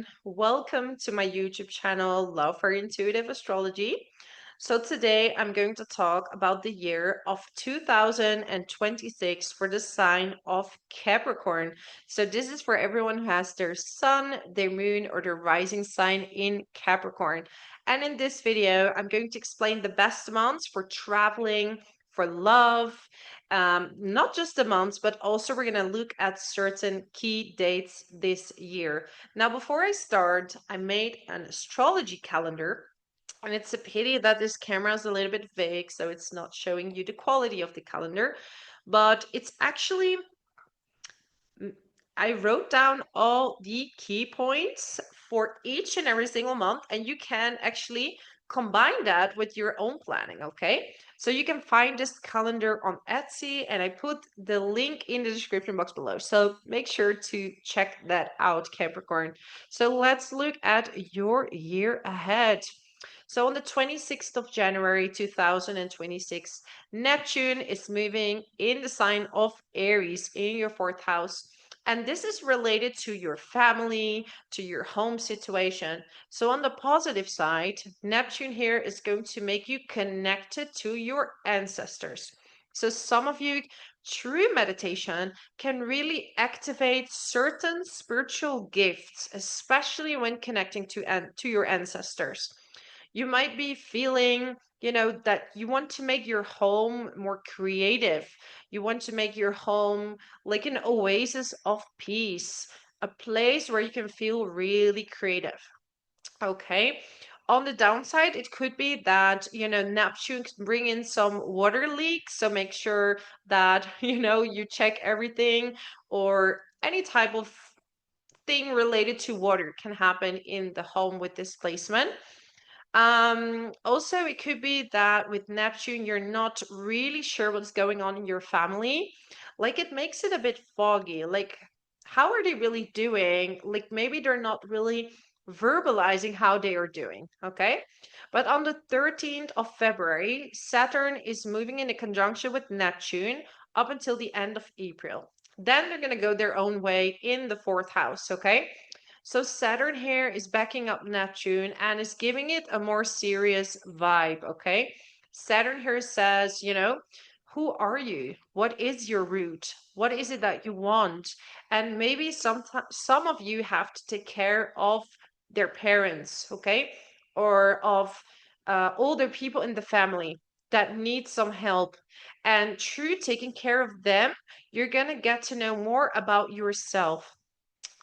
everyone. Welcome to my YouTube channel, Love for Intuitive Astrology. So today I'm going to talk about the year of 2026 for the sign of Capricorn. So this is for everyone who has their sun, their moon, or their rising sign in Capricorn. And in this video, I'm going to explain the best months for traveling, for love, not just the months, but also we're going to look at certain key dates this year. Now, before I start, I made an astrology calendar, and it's a pity that this camera is a little bit vague, so it's not showing you the quality of the calendar, but it's actually I wrote down all the key points for each and every single month, and you can actually combine that with your own planning, okay? So you can find this calendar on Etsy, and I put the link in the description box below. So make sure to check that out, Capricorn. So let's look at your year ahead. So on the 26th of January 2026, Neptune is moving in the sign of Aries in your fourth house. And this is related to your family, to your home situation. So, on the positive side, Neptune here is going to make you connected to your ancestors. So, some of you, through meditation, can really activate certain spiritual gifts, especially when connecting to your ancestors. You might be feeling, that you want to make your home more creative. You want to make your home like an oasis of peace, a place where you can feel really creative. Okay. On the downside, it could be that, Neptune can bring in some water leaks. So make sure that, you check everything, or any type of thing related to water can happen in the home with this placement. Also, it could be that with Neptune, you're not really sure what's going on in your family. Like, it makes it a bit foggy. Like, how are they really doing? Like, maybe they're not really verbalizing how they are doing. Okay. But on the 13th of February, Saturn is moving in a conjunction with Neptune up until the end of April. Then they're going to go their own way in the fourth house. Okay. So Saturn here is backing up Neptune and is giving it a more serious vibe, okay? Saturn here says, who are you? What is your root? What is it that you want? And maybe some of you have to take care of their parents, okay? Or of older people in the family that need some help. And through taking care of them, you're going to get to know more about yourself.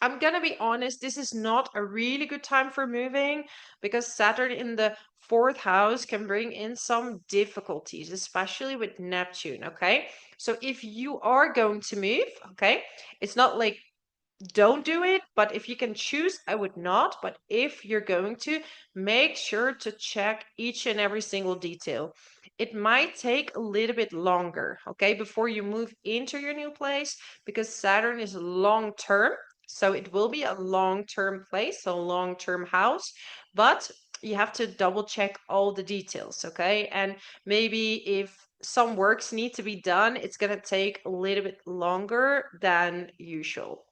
I'm gonna be honest, this is not a really good time for moving, because Saturn in the fourth house can bring in some difficulties, especially with Neptune. Okay. So if you are going to move, okay, it's not like don't do it, but if you can choose, I would not. But if you're going to, make sure to check each and every single detail. It might take a little bit longer, okay, before you move into your new place, because Saturn is long term. So it will be a long term place, a long term house, but you have to double check all the details, okay? And maybe if some works need to be done, it's going to take a little bit longer than usual.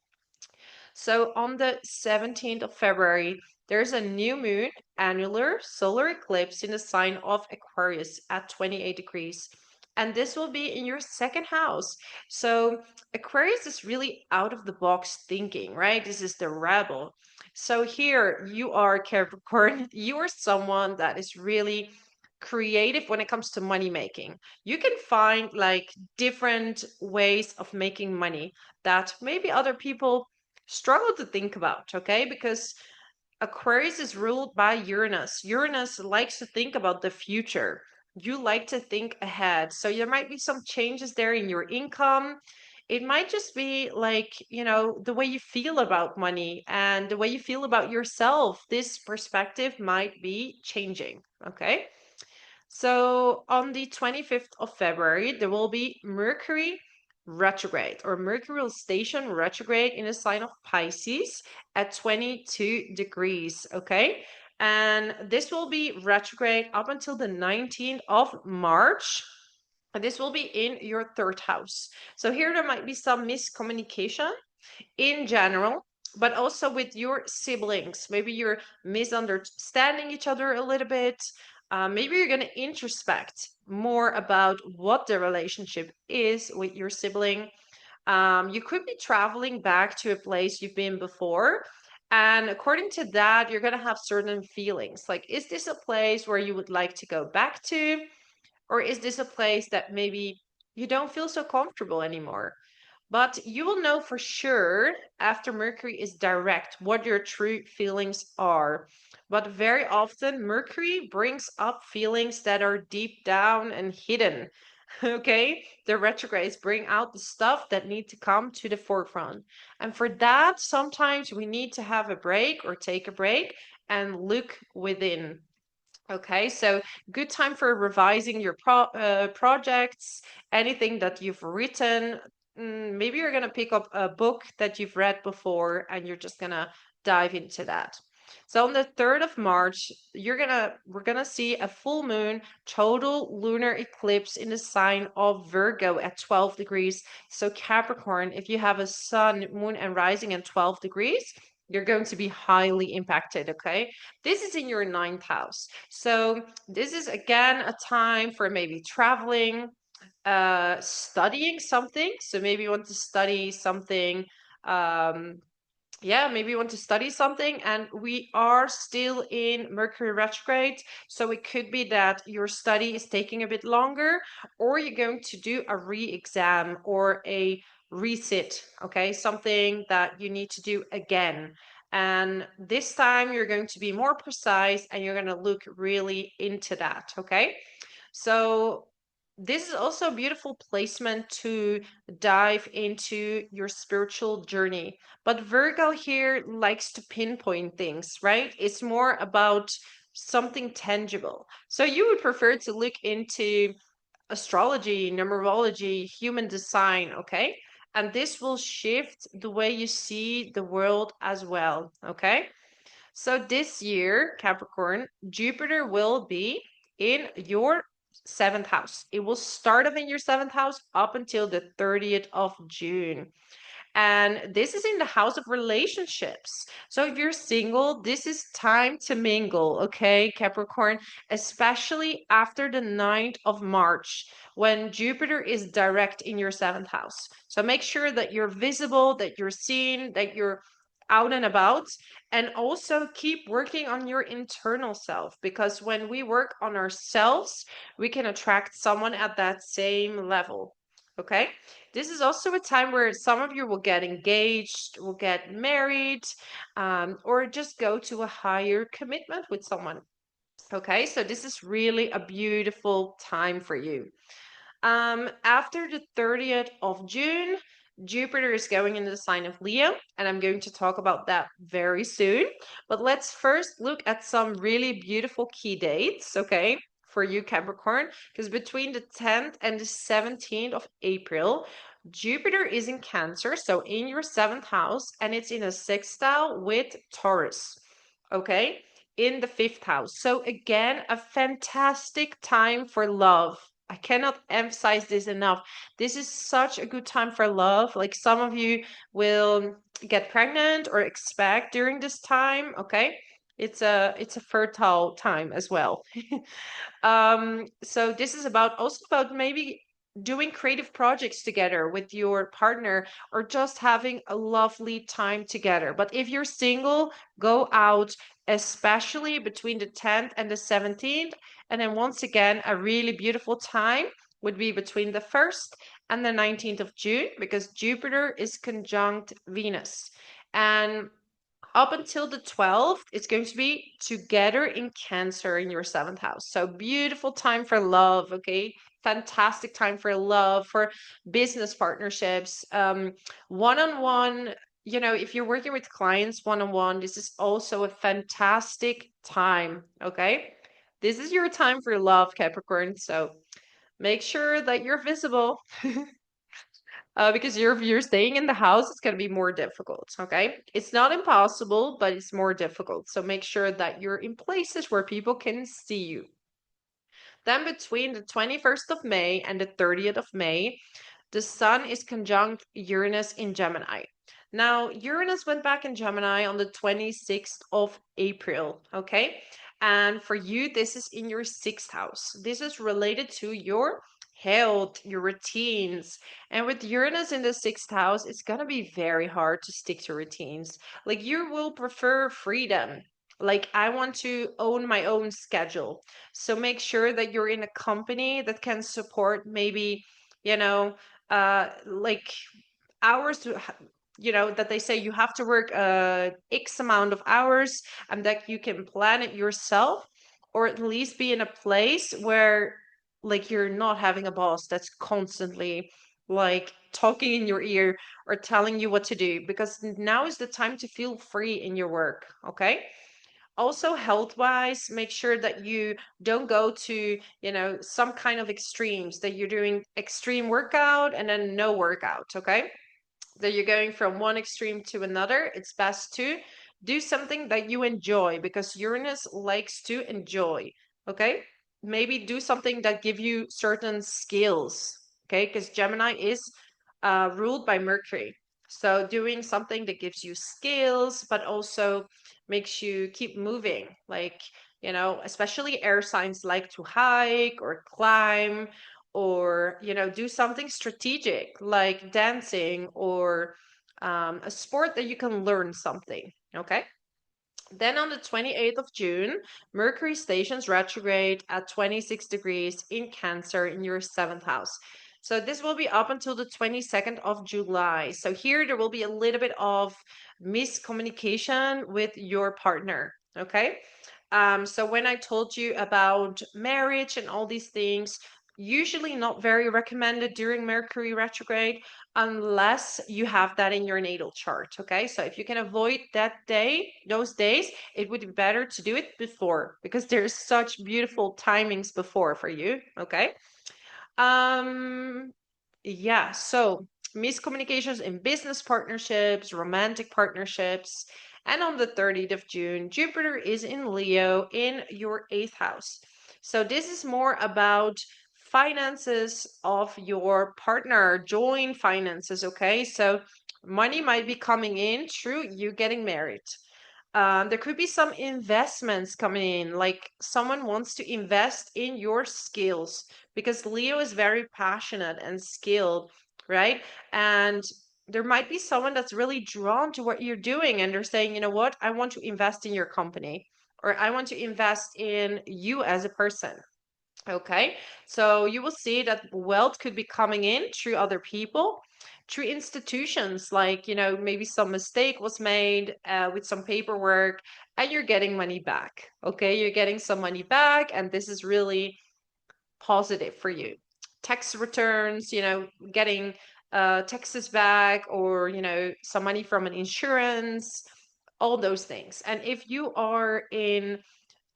So on the 17th of February, there's a new moon, annular solar eclipse in the sign of Aquarius at 28 degrees. And this will be in your second house. So Aquarius is really out of the box thinking, right? This is the rebel. So here you are, Capricorn. You are someone that is really creative when it comes to money making. You can find like different ways of making money that maybe other people struggle to think about, okay? Because Aquarius is ruled by Uranus. Uranus likes to think about the future. You like to think ahead. So there might be some changes there in your income. It might just be like, the way you feel about money and the way you feel about yourself. This perspective might be changing, okay? So on the 25th of February, there will be Mercury retrograde, or Mercury will station retrograde in the sign of Pisces at 22 degrees. Okay. And this will be retrograde up until the 19th of March. And this will be in your third house. So here there might be some miscommunication in general, but also with your siblings. Maybe you're misunderstanding each other a little bit. Maybe you're going to introspect more about what the relationship is with your sibling. You could be traveling back to a place you've been before. And according to that, you're going to have certain feelings. Like, is this a place where you would like to go back to? Or is this a place that maybe you don't feel so comfortable anymore? But you will know for sure after Mercury is direct what your true feelings are. But very often, Mercury brings up feelings that are deep down and hidden. Okay, the retrogrades bring out the stuff that need to come to the forefront. And for that, sometimes we need to have a break or take a break and look within. Okay, so good time for revising your projects, anything that you've written. Maybe you're going to pick up a book that you've read before and you're just going to dive into that. So on the 3rd of March, we're going to see a full moon total lunar eclipse in the sign of Virgo at 12 degrees. So Capricorn, if you have a sun, moon and rising at 12 degrees, you're going to be highly impacted, okay? This is in your ninth house. So this is again a time for maybe traveling, studying something. So maybe you want to study something. Um, yeah, maybe you want to study something, and we are still in Mercury retrograde. So it could be that your study is taking a bit longer, or you're going to do a re-exam or a resit, okay? Something that you need to do again. And this time you're going to be more precise and you're going to look really into that, okay? So this is also a beautiful placement to dive into your spiritual journey. But Virgo here likes to pinpoint things, right? It's more about something tangible. So you would prefer to look into astrology, numerology, human design, okay? And this will shift the way you see the world as well, okay? So this year, Capricorn, Jupiter will be in your seventh house. It will start off in your seventh house up until the 30th of June. And this is in the house of relationships. So if you're single, this is time to mingle, okay, Capricorn, especially after the 9th of March when Jupiter is direct in your seventh house. So make sure that you're visible, that you're seen, that you're out and about, and also keep working on your internal self, because when we work on ourselves, we can attract someone at that same level. Okay, this is also a time where some of you will get engaged, will get married, or just go to a higher commitment with someone. Okay, so this is really a beautiful time for you. After the 30th of June, Jupiter is going into the sign of Leo, and I'm going to talk about that very soon. But let's first look at some really beautiful key dates, okay, for you, Capricorn, because between the 10th and the 17th of April, Jupiter is in Cancer, so in your seventh house, and it's in a sextile with Taurus, okay, in the fifth house. So, again, a fantastic time for love. I cannot emphasize this enough. This is such a good time for love. Like some of you will get pregnant or expect during this time, okay? It's a fertile time as well. So this is about also about maybe doing creative projects together with your partner or just having a lovely time together. But if you're single, go out, especially between the 10th and the 17th. And then once again, a really beautiful time would be between the 1st and the 19th of June, because Jupiter is conjunct Venus. And up until the 12th, it's going to be together in Cancer in your seventh house. So beautiful time for love, okay? Fantastic time for love, for business partnerships, one-on-one. You know, if you're working with clients one-on-one, this is also a fantastic time, okay? This is your time for love, Capricorn. So make sure that you're visible. Because if you're staying in the house, it's going to be more difficult. Okay, it's not impossible, but it's more difficult. So make sure that you're in places where people can see you. Then between the 21st of May and the 30th of May, the Sun is conjunct Uranus in Gemini. Now, Uranus went back in Gemini on the 26th of April, okay? And for you, this is in your sixth house. This is related to your health, your routines. And with Uranus in the sixth house, it's going to be very hard to stick to routines. Like, you will prefer freedom. Like, I want to own my own schedule. So make sure that you're in a company that can support maybe, you know, like hours to that they say you have to work x amount of hours and that you can plan it yourself, or at least be in a place where like you're not having a boss that's constantly like talking in your ear or telling you what to do, because now is the time to feel free in your work. Okay, also health wise, make sure that you don't go to some kind of extremes, that you're doing extreme workout and then no workout. Okay, that you're going from one extreme to another. It's best to do something that you enjoy, because Uranus likes to enjoy. Okay, maybe do something that give you certain skills. Okay, because Gemini is ruled by Mercury. So doing something that gives you skills but also makes you keep moving, like especially air signs like to hike or climb, or do something strategic like dancing, or a sport that you can learn something. Okay, then on the 28th of June, Mercury stations retrograde at 26 degrees in Cancer in your seventh house. So this will be up until the 22nd of July. So here there will be a little bit of miscommunication with your partner. Okay. So when I told you about marriage and all these things, usually not very recommended during Mercury retrograde unless you have that in your natal chart. Okay, so if you can avoid those days, it would be better to do it before, because there's such beautiful timings before for you. Okay. Um, yeah, so miscommunications in business partnerships, romantic partnerships. And on the 30th of June, Jupiter is in Leo in your eighth house. So this is more about finances of your partner, joint finances. Okay, so money might be coming in through you getting married. There could be some investments coming in, like someone wants to invest in your skills, because Leo is very passionate and skilled, right? And there might be someone that's really drawn to what you're doing, and they're saying, you know what, I want to invest in your company, or I want to invest in you as a person. Okay, so you will see that wealth could be coming in through other people, through institutions, like, maybe some mistake was made with some paperwork and you're getting money back. Okay, you're getting some money back, and this is really positive for you. Tax returns, getting taxes back, or, some money from an insurance, all those things. And if you are in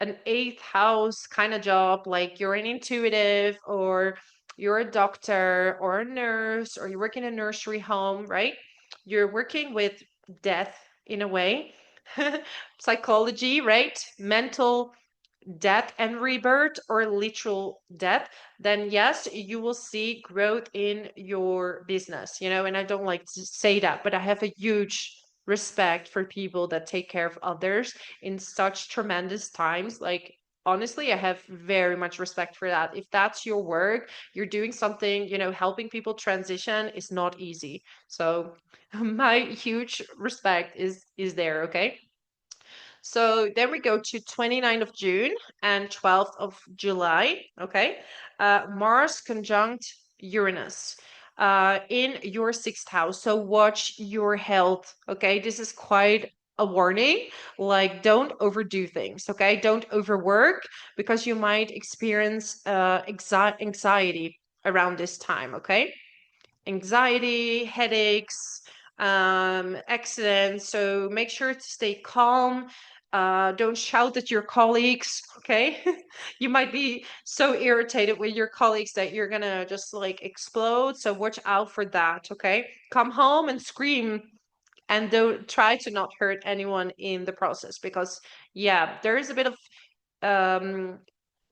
an eighth house kind of job, like you're an intuitive, or you're a doctor or a nurse, or you work in a nursery home, right? You're working with death in a way, psychology, right? Mental death and rebirth, or literal death, then yes, you will see growth in your business, and I don't like to say that, but I have a huge respect for people that take care of others in such tremendous times. Like, honestly, I have very much respect for that. If that's your work, you're doing something, helping people transition is not easy. So my huge respect is there. Okay, so then we go to 29th of June and 12th of July. Okay. Mars conjunct Uranus in your sixth house. So watch your health. Okay. This is quite a warning. Like, don't overdo things. Okay. Don't overwork, because you might experience anxiety around this time. Okay, anxiety, headaches, accidents. So make sure to stay calm. Don't shout at your colleagues. Okay, you might be so irritated with your colleagues that you're gonna just like explode. So watch out for that. Okay, come home and scream, and don't try to not hurt anyone in the process, because yeah, there is a bit of um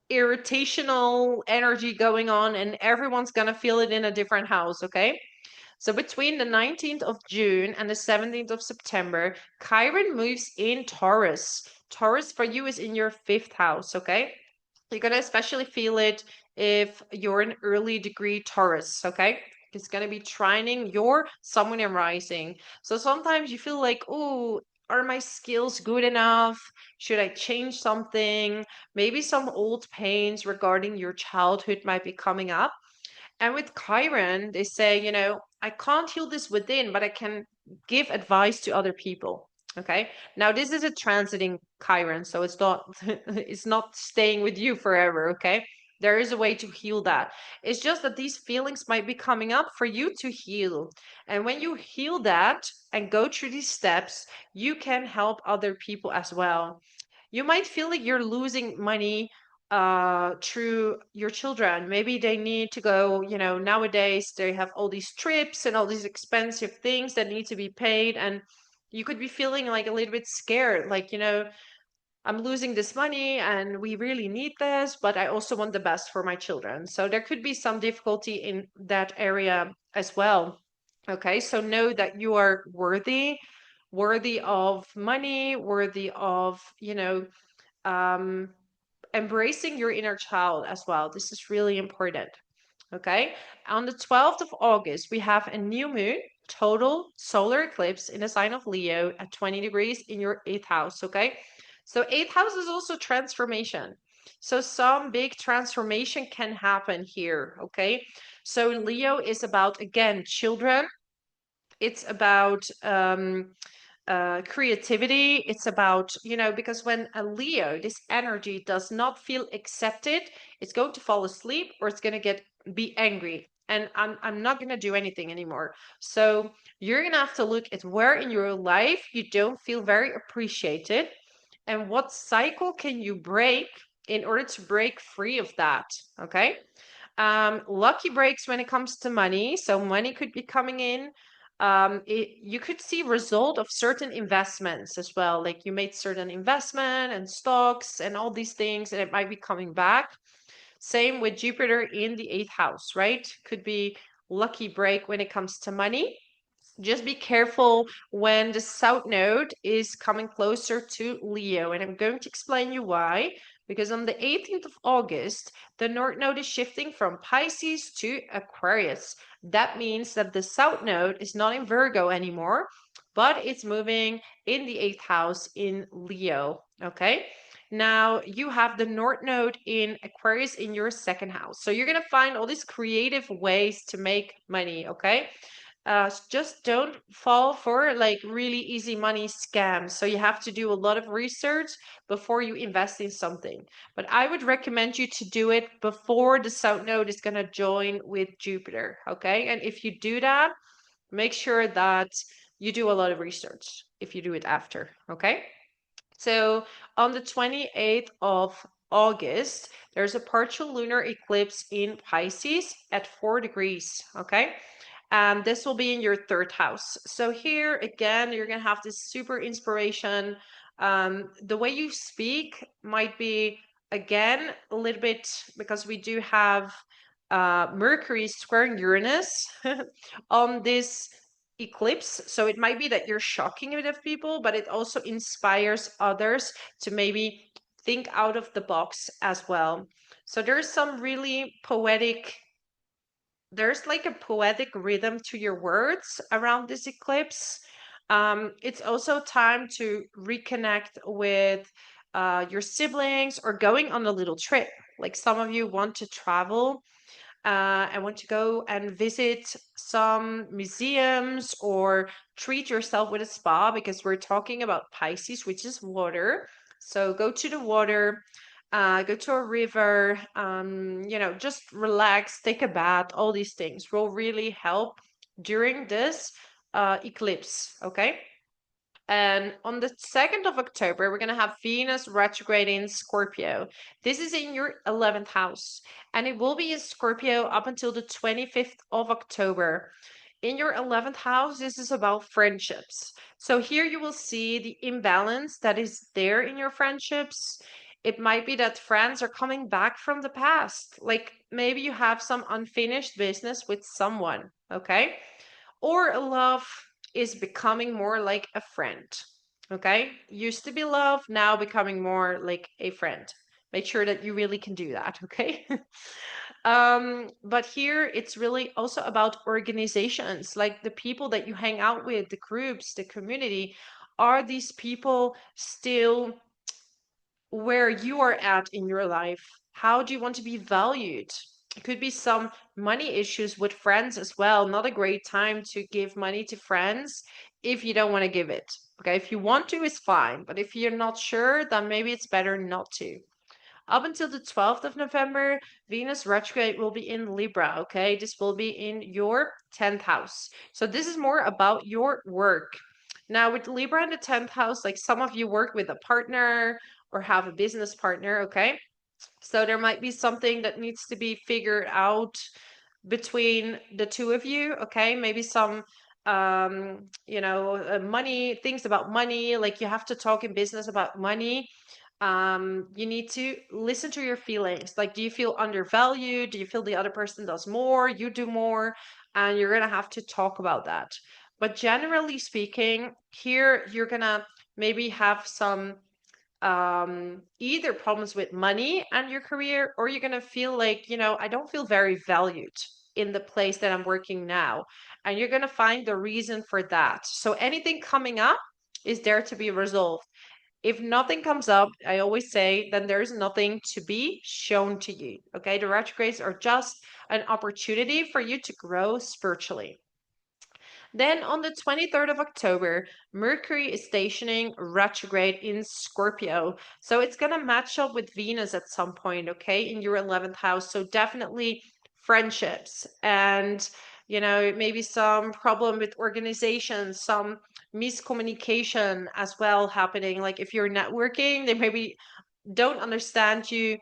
irritational energy going on, and everyone's gonna feel it in a different house. Okay, So between the 19th of June and the 17th of September, Chiron moves in Taurus. Taurus for you is in your 5th house, okay? You're going to especially feel it if you're an early degree Taurus, okay? It's going to be trining your sun, moon, and rising. So sometimes you feel like, oh, are my skills good enough? Should I change something? Maybe some old pains regarding your childhood might be coming up. And with Chiron, they say, I can't heal this within, but I can give advice to other people. Okay. Now this is a transiting Chiron, so it's not it's not staying with you forever. Okay. There is a way to heal that. It's just that these feelings might be coming up for you to heal. And when you heal that and go through these steps, you can help other people as well. You might feel like you're losing money through your children. Maybe they need to go, nowadays they have all these trips and all these expensive things that need to be paid. And you could be feeling like a little bit scared, like, I'm losing this money and we really need this, but I also want the best for my children. So there could be some difficulty in that area as well. Okay, so know that you are worthy of money, worthy of, um, embracing your inner child as well. This is really important. Okay. On the 12th of August, we have a new moon, total solar eclipse in the sign of Leo at 20 degrees in your 8th house. Okay. So, 8th house is also transformation. So, some big transformation can happen here. Okay. So, Leo is about, again, children. It's about creativity. It's about, because when a Leo, this energy does not feel accepted, it's going to fall asleep or it's going to be angry. And I'm not going to do anything anymore. So you're going to have to look at where in your life you don't feel very appreciated and what cycle can you break in order to break free of that. Okay. Lucky breaks when it comes to money. So money could be coming in. You could see result of certain investments as well. Like you made certain investment and stocks and all these things, and it might be coming back. Same with Jupiter in the 8th house, right? Could be lucky break when it comes to money. Just be careful when the south node is coming closer to Leo. And I'm going to explain you why. Because on the 18th of August, the north node is shifting from Pisces to Aquarius. That means that the south node is not in Virgo anymore, but it's moving in the 8th house in Leo. Okay. Now you have the north node in Aquarius in your 2nd house. So you're going to find all these creative ways to make money. Okay. Just don't fall for like really easy money scams. So you have to do a lot of research before you invest in something. But I would recommend you to do it before the south node is going to join with Jupiter. Okay. And if you do that, make sure that you do a lot of research if you do it after. Okay. So on the 28th of August, there's a partial lunar eclipse in Pisces at 4 degrees. Okay. And this will be in your 3rd house. So here again, you're going to have this super inspiration. The way you speak might be, again, a little bit, because we do have Mercury squaring Uranus on this eclipse. So it might be that you're shocking a bit of people, but it also inspires others to maybe think out of the box as well. So there's some really there's like a poetic rhythm to your words around this eclipse. It's also time to reconnect with your siblings or going on a little trip. Like some of you want to travel and want to go and visit some museums or treat yourself with a spa, because we're talking about Pisces, which is water. So go to the water, go to a river, just relax, take a bath. All these things will really help during this eclipse. Okay. And on the 2nd of October, we're going to have Venus retrograde in Scorpio. This is in your 11th house, and it will be in Scorpio up until the 25th of October. In your 11th house, this is about friendships. So here you will see the imbalance that is there in your friendships. It might be that friends are coming back from the past. Like maybe you have some unfinished business with someone, okay? or love is becoming more like a friend. Okay, used to be love, now becoming more like a friend. Make sure that you really can do that. Okay. But here it's really also about organizations, like the people that you hang out with, the groups, the community. Are these people still where you are at in your life? How do you want to be valued? It could be some money issues with friends as well. Not a great time to give money to friends if you don't want to give it. Okay, if you want to, it's fine. But if you're not sure, then maybe it's better not to. Up until the 12th of November, Venus retrograde will be in Libra, okay? This will be in your 10th house. So this is more about your work. Now, with Libra in the 10th house, like some of you work with a partner or have a business partner, okay? So there might be something that needs to be figured out between the two of you, okay? Maybe some money, things about money, like you have to talk in business about money. You need to listen to your feelings. Like, do you feel undervalued? Do you feel the other person does more, you do more? And you're gonna have to talk about that. But generally speaking, here you're gonna maybe have some either problems with money and your career, or you're going to feel like, I don't feel very valued in the place that I'm working now. And you're going to find the reason for that. So anything coming up is there to be resolved. If nothing comes up, I always say, then there's nothing to be shown to you. Okay. The retrogrades are just an opportunity for you to grow spiritually. Then on the 23rd of October, Mercury is stationing retrograde in Scorpio. So it's going to match up with Venus at some point, okay, in your 11th house. So definitely friendships and, maybe some problem with organization, some miscommunication as well happening. Like if you're networking, they maybe don't understand you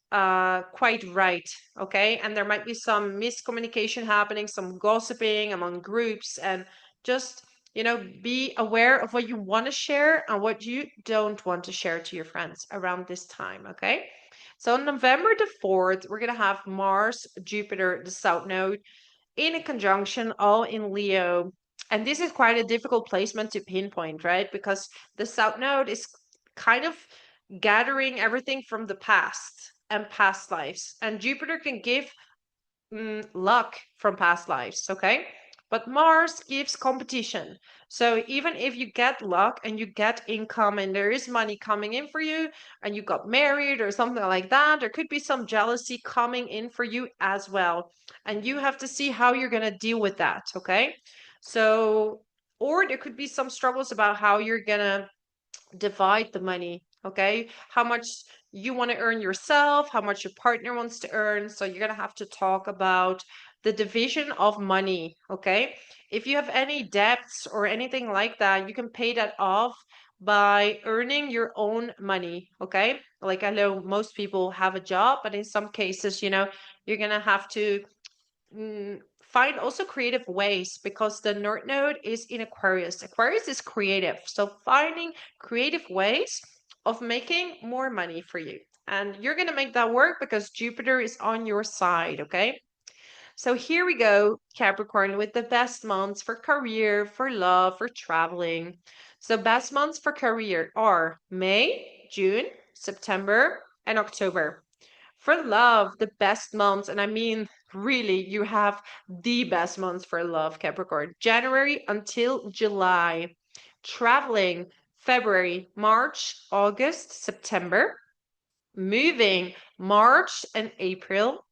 quite right. Okay. And there might be some miscommunication happening, some gossiping among groups, and just, be aware of what you want to share and what you don't want to share to your friends around this time. Okay. So on November the 4th, we're going to have Mars, Jupiter, the South Node in a conjunction, all in Leo. And this is quite a difficult placement to pinpoint, right? Because the South Node is kind of gathering everything from the past and past lives. And Jupiter can give luck from past lives, okay? But Mars gives competition. So even if you get luck and you get income and there is money coming in for you and you got married or something like that, there could be some jealousy coming in for you as well. And you have to see how you're going to deal with that, okay? So, or there could be some struggles about how you're going to divide the money, okay? How much you want to earn yourself, how much your partner wants to earn. So you're going to have to talk about the division of money, okay? If you have any debts or anything like that, you can pay that off by earning your own money, okay? Like I know most people have a job, but in some cases, you're going to have to find also creative ways, because the North Node is in Aquarius. Aquarius is creative. So finding creative ways of making more money for you. And you're going to make that work because Jupiter is on your side, okay? So here we go, Capricorn, with the best months for career, for love, for traveling. So best months for career are May, June, September, and October. For love, the best months, and I mean really, you have the best months for love, Capricorn. January until July. Traveling, February, March, August, September. Moving, March and April.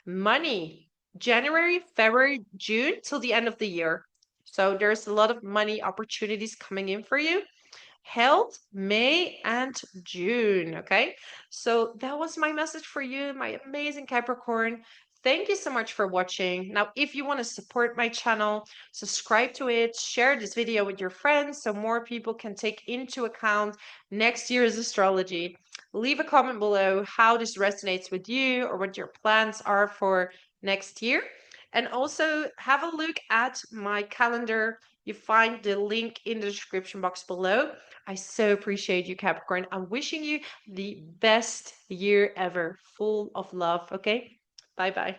Money, January, February, June till the end of the year. So there's a lot of money opportunities coming in for you. Health, May and June. Okay. So that was my message for you, my amazing Capricorn. Thank you so much for watching. Now, if you want to support my channel, subscribe to it, share this video with your friends so more people can take into account next year's astrology. Leave a comment below how this resonates with you or what your plans are for next year. And also have a look at my calendar. You find the link in the description box below. I so appreciate you, Capricorn. I'm wishing you the best year ever, full of love. Okay? Bye bye.